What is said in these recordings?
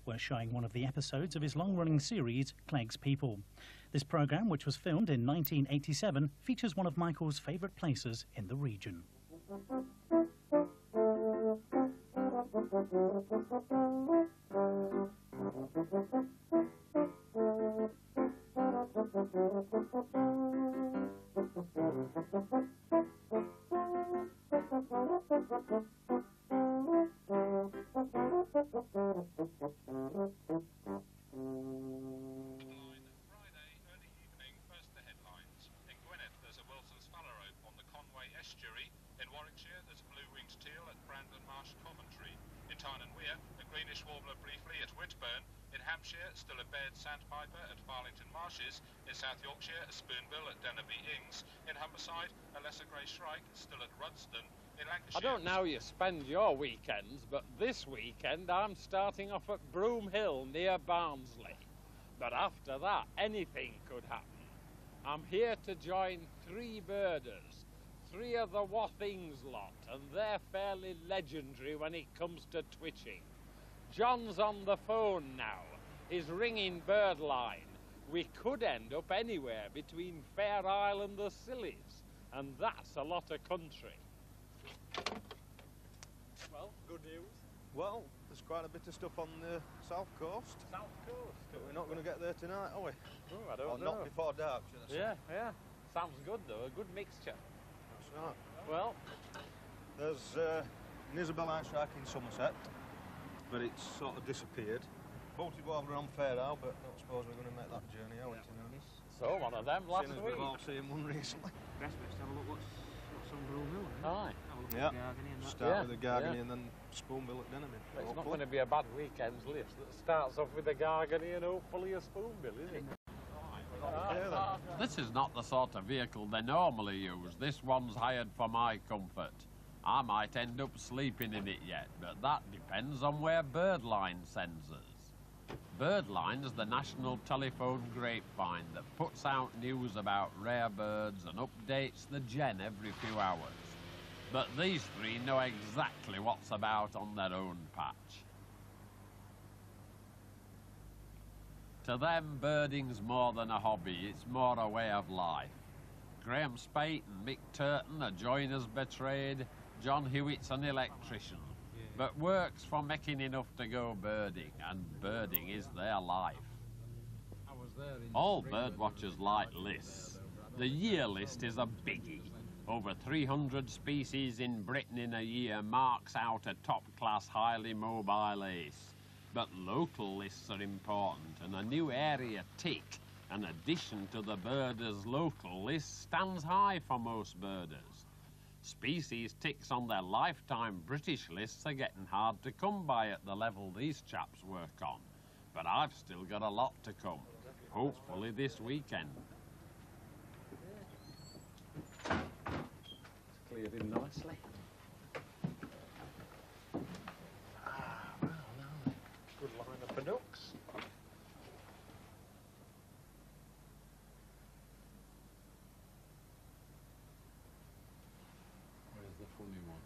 We're showing one of the episodes of his long-running series, Clegg's People. This programme, which was filmed in 1987, features one of Michael's favourite places in the region. In Warwickshire, there's a blue-winged teal at Brandon Marsh Coventry. In Tarn and Weir, a greenish warbler briefly at Whitburn. In Hampshire, still a bared sandpiper at Farlington Marshes. In South Yorkshire, a spoonbill at Dennerby Ings. In Humberside, a lesser grey shrike still at Rudston. In Lancashire... I don't know how you spend your weekends, but this weekend I'm starting off at Broom Hill near Barnsley. But after that, anything could happen. I'm here to join 3 birders. 3 of the Wathings lot, and they're fairly legendary when it comes to twitching. John's on the phone now. He's ringing Birdline. We could end up anywhere between Fair Isle and the Scillies, and that's a lot of country. Well, good news. Well, there's quite a bit of stuff on the south coast. South coast? But we're not going to get there tonight, are we? Oh, I don't know. Not before dark, should I say? Yeah, yeah. Sounds good, though. A good mixture. Right. Well, there's an Isabel ice shark in Somerset, but it's sort of disappeared. Bolted over on Fair Isle, but I don't suppose we're going to make that journey, are we, to know this? So, one of them last week. We've all seen one recently. Best bit to have a look what's on Broom Hill, isn't it? Aye. Have a look Yeah. at the Gargany and that. Start with the Gargany and then Spoonbill at Dennerby. It's not going to be a bad weekend's list that starts off with a Gargany and hopefully a Spoonbill, is it? This is not the sort of vehicle they normally use. This one's hired for my comfort. I might end up sleeping in it yet, but that depends on where Birdline sends us. Birdline's the national telephone grapevine that puts out news about rare birds and updates the gen every few hours. But these 3 know exactly what's about on their own patch. To them, birding's more than a hobby, it's more a way of life. Graham Speight and Mick Turton are joiners betrayed. John Hewitt's an electrician, but works for making enough to go birding, and birding is their life. All birdwatchers like lists. The year list is a biggie. Over 300 species in Britain in a year marks out a top-class, highly mobile ace. But local lists are important, and a new area tick, an addition to the birders' local list, stands high for most birders. Species ticks on their lifetime British lists are getting hard to come by at the level these chaps work on. But I've still got a lot to come, hopefully this weekend. It's cleared in nicely. Good line of Panooks. Where's the funny one?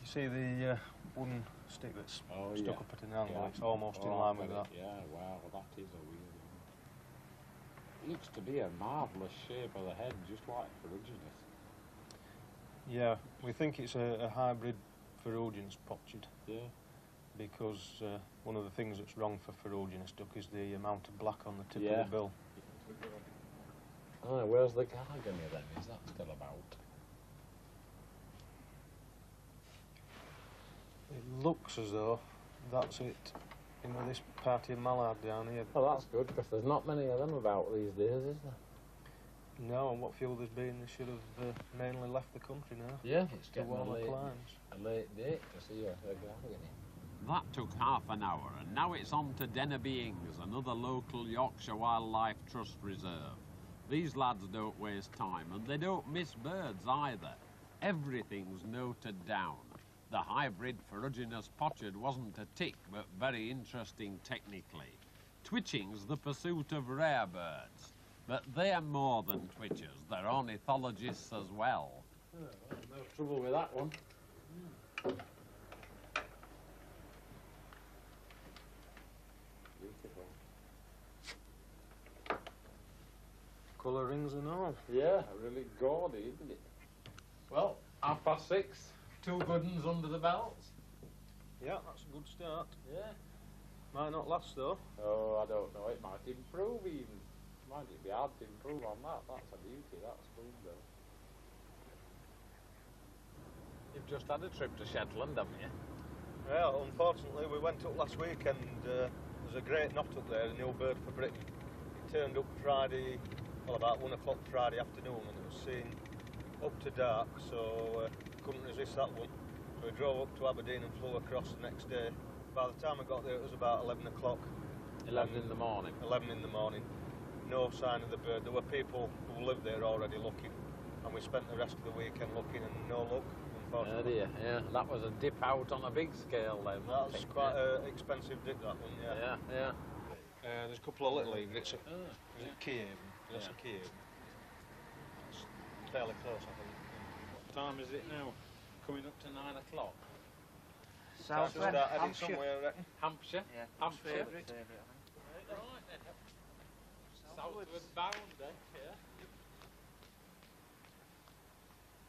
You see the wooden stick that's stuck up at an angle? It's almost in line with that. Yeah, wow, that is a weird one. It looks to be a marvellous shape of the head, just like Ferruginous. Yeah, we think it's a hybrid Ferruginous pochard. Yeah. Because one of the things that's wrong for Ferruginous duck is the amount of black on the tip of the bill. Oh, where's the Gargany then? Is that still about? It looks as though that's it in this party of mallard down here. Well, that's good, because there's not many of them about these days, is there? No, and what fuel there's been, they should have mainly left the country now. Yeah, it's getting a late date to see a Gargany. That took half an hour, and now it's on to Dennerby Ings, another local Yorkshire Wildlife Trust reserve. These lads don't waste time, and they don't miss birds either. Everything's noted down. The hybrid Ferruginous pochard wasn't a tick, but very interesting technically. Twitching's the pursuit of rare birds, but they're more than twitchers, they're ornithologists as well. Oh, well, no trouble with that one. colourings and all. Yeah, really gaudy, isn't it? Well, 6:30, 2 good ones under the belt. Yeah, that's a good start. Yeah. Might not last though. Oh, I don't know, it might improve even. Might it be hard to improve on that? That's a beauty, that's good though. You've just had a trip to Shetland, haven't you? Well, unfortunately, we went up last week and there's a great knot up there, a new bird for Britain. It turned up Friday, well, about 1 o'clock Friday afternoon, and it was seen up to dark, so couldn't resist that one. So we drove up to Aberdeen and flew across the next day. By the time I got there, it was about 11 o'clock. 11 in the morning. 11 in the morning. No sign of the bird. There were people who lived there already looking, and we spent the rest of the weekend looking and no luck, Oh unfortunately. dear, yeah. That was a dip out on a big scale then. That's quite an expensive dip, that one, yeah. Yeah, yeah. There's a couple of little egrets. Is yeah. it Kiev? That's a Kiev. It's fairly close, I think. What time is it now? Coming up to 9 o'clock. South Start heading somewhere, I reckon. Hampshire? Yeah, Hampshire. favourite. Right then. Southward bound, eh? Yeah.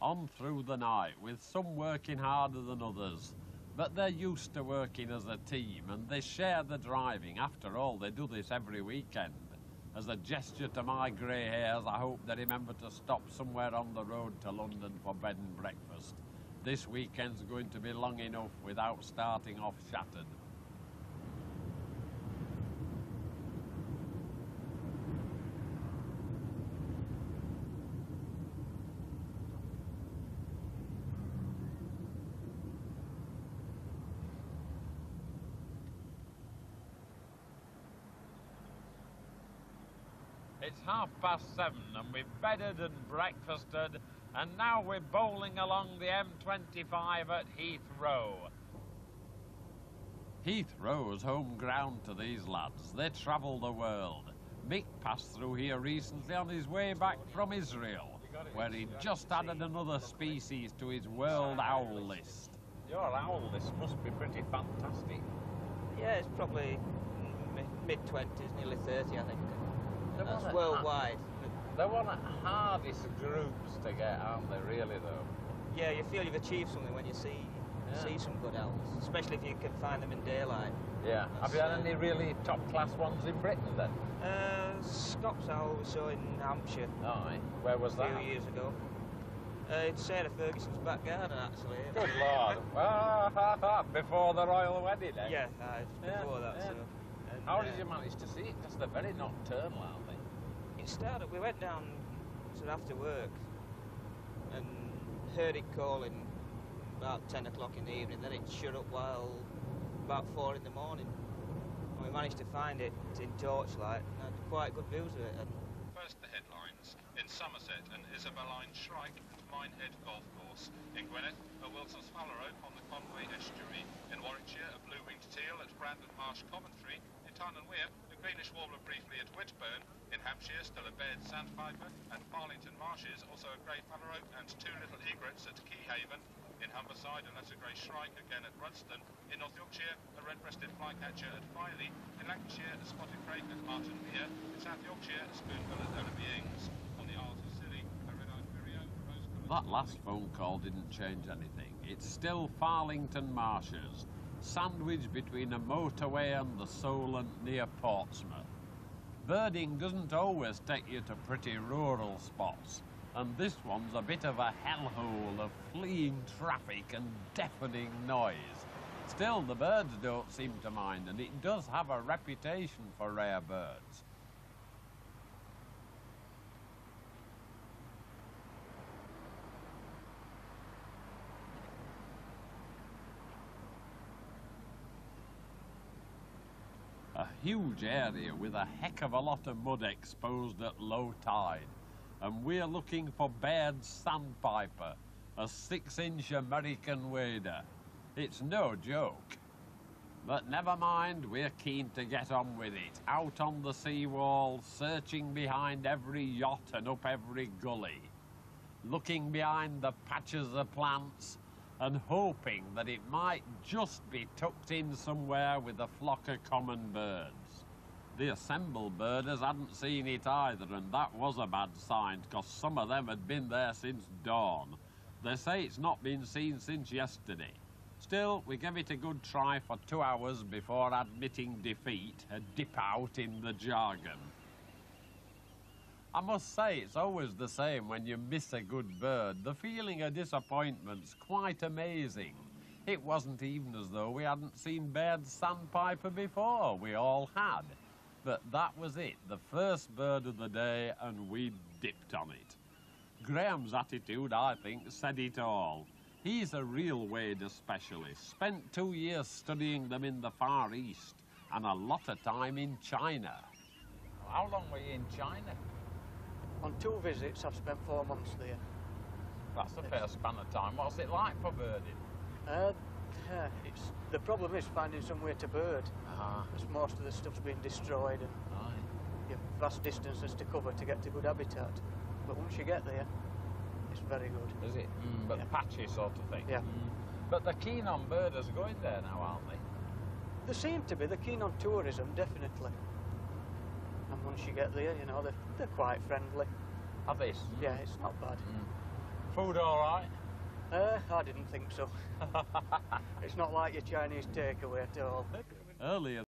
On through the night, with some working harder than others. But they're used to working as a team, and they share the driving. After all, they do this every weekend. As a gesture to my grey hairs, I hope they remember to stop somewhere on the road to London for bed and breakfast. This weekend's going to be long enough without starting off shattered. It's 7:30 and we've bedded and breakfasted, and now we're bowling along the M25 at Heathrow. Heathrow's home ground to these lads. They travel the world. Mick passed through here recently on his way back from Israel, where he'd just added another species to his world owl list. Your owl list must be pretty fantastic. Yeah, it's probably mid-20s, nearly 30, I think. They're That's one of worldwide. They're one of the hardest groups to get, aren't they, really, though? Yeah, you feel you've achieved something when you see some good owls, especially if you can find them in daylight. Yeah. Have you had any really top-class ones in Britain, then? Scots owl we saw in Hampshire Aye. Where was a that? few years ago. It's Sarah Ferguson's back garden, actually. Good Lord. Before the royal wedding, eh? Yeah, before that. yeah. So. And, How did you manage to see it? Because they're very nocturnal, aren't they? It started, we went down sort of after work and heard it calling about 10 o'clock in the evening, then it shut up while about 4 in the morning. And we managed to find it in torchlight and had quite good views of it. And First the headlines. In Somerset, an Isabeline shrike and Minehead golf course. In Gwynedd, a Wilson's phalarope on the Conway estuary. In Warwickshire, a blue-winged teal at Brandon Marsh Coventry. In Tyne and Wear, a greenish warbler briefly at Whitburn. In Hampshire, still a bared sandpiper. And Farlington Marshes, also a grey phalarope and 2 little egrets at Keyhaven. In Humberside, a lesser grey shrike again at Rudston. In North Yorkshire, a red-breasted flycatcher at Filey. In Lancashire, a spotted crake at Martin Mere. In South Yorkshire, a spoonbill at Ellaby Ings. On the Isles of Scilly, a red-eyed vireo, rose-coloured... That last phone call didn't change anything. It's still Farlington Marshes, sandwiched between a motorway and the Solent near Portsmouth. Birding doesn't always take you to pretty rural spots, and this one's a bit of a hellhole of fleeing traffic and deafening noise. Still, the birds don't seem to mind, and it does have a reputation for rare birds. A huge area with a heck of a lot of mud exposed at low tide. And we're looking for Baird's sandpiper, a 6-inch American wader. It's no joke. But never mind, we're keen to get on with it. Out on the seawall, searching behind every yacht and up every gully. Looking behind the patches of plants and hoping that it might just be tucked in somewhere with a flock of common birds. The assembled birders hadn't seen it either, and that was a bad sign, because some of them had been there since dawn. They say it's not been seen since yesterday. Still, we gave it a good try for 2 hours before admitting defeat, a dip out in the jargon. I must say, it's always the same when you miss a good bird. The feeling of disappointment's quite amazing. It wasn't even as though we hadn't seen Baird's sandpiper before. We all had. But that was it, the first bird of the day, and we dipped on it. Graham's attitude, I think, said it all. He's a real wader specialist, spent 2 years studying them in the Far East, and a lot of time in China. How long were you in China? On 2 visits, I've spent 4 months there. That's a fair span of time. What's it like for birding? The problem is finding somewhere to bird. Because most of the stuff's been destroyed and you've vast distances to cover to get to good habitat. But once you get there, it's very good. Is it? But patchy sort of thing? Yeah. But they're keen on birders going there now, aren't they? They seem to be. They're keen on tourism, definitely. And once you get there, you know, they're quite friendly. Are they? Yeah, it's not bad. Food all right? I didn't think so. It's not like your Chinese takeaway at all. Earlier